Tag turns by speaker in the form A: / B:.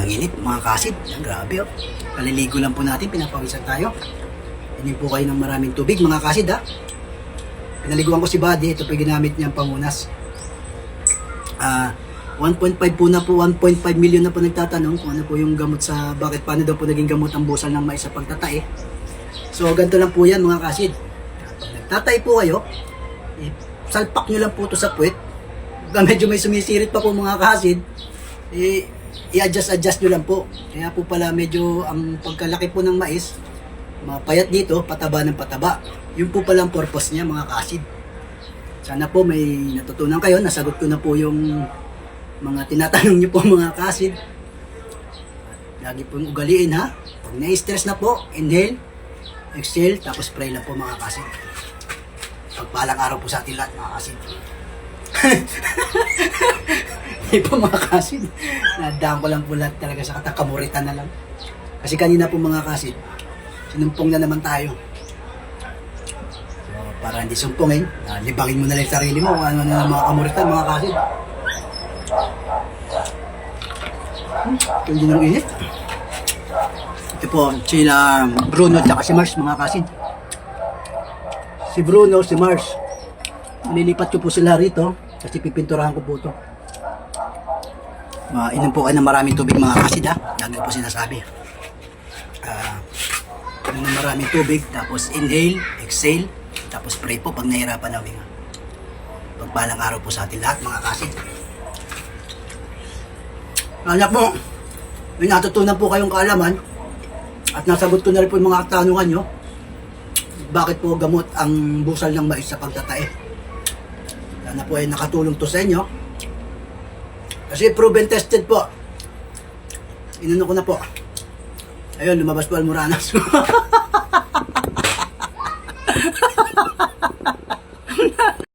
A: Ang init mga kasid. Ang grabe oh. Kaliligo lang po natin, pinapawisan tayo. Inim po kayo ng maraming tubig mga kasid ha. Pinaliguan ko si Buddy, ito po ginamit niyang pangunas. 1.5 po na po, 1.5 million na po nagtatanong kung ano po yung gamot sa, bakit paano daw po naging gamot ang busal ng mais sa pagtatae. So ganito lang po yan mga kasid. Pag nagtatay po kayo, salpak nyo lang po ito sa puwet. Medyo may sumisirit pa po mga kasid, i-adjust nyo lang po. Kaya po pala medyo ang pagkalaki po ng mais, mapayat dito, pataba ng pataba. Yun po pala ang purpose niya mga kasid. Sana po may natutunan kayo, nasagot ko na po yung mga tinatanong niyo po mga kasid. Lagi po yung ugaliin ha. Pag na-stress na po, inhale, exhale, tapos pray lang po mga kasid. Pagpalang araw po sa ating lahat mga kasid. Hindi po mga kasid. Nadaan ko lang po lahat talaga sa katakamuritan na lang. Kasi kanina po mga kasid, sinumpong na naman tayo. So, para hindi sumpongin, libangin mo na lang yung sarili mo kung ano na mga kamuritan mga kasid. Hindi nang init. Ito po, sila Bruno at si Mars mga kasid. Si Bruno, si Mars. Nililipat ko po sila rito kasi pipinturahan ko po ito. Inom po kayo ng maraming tubig mga kasid ha. Lagi ko po sinasabi. Inom ng maraming tubig, tapos inhale, exhale, tapos pray po pag nahihirapan na huminga. Pagpalang araw po sa ating lahat mga kasid. Anak mo, may natutunan po kayong kaalaman at nasagot ko na rin po yung mga katanungan nyo. Bakit po gamot ang busal ng mais sa pagtatae? Sana po ay nakatulong to sa inyo. Kasi proven tested po. Inano ko na po. Ayun, lumabas po Almoranas.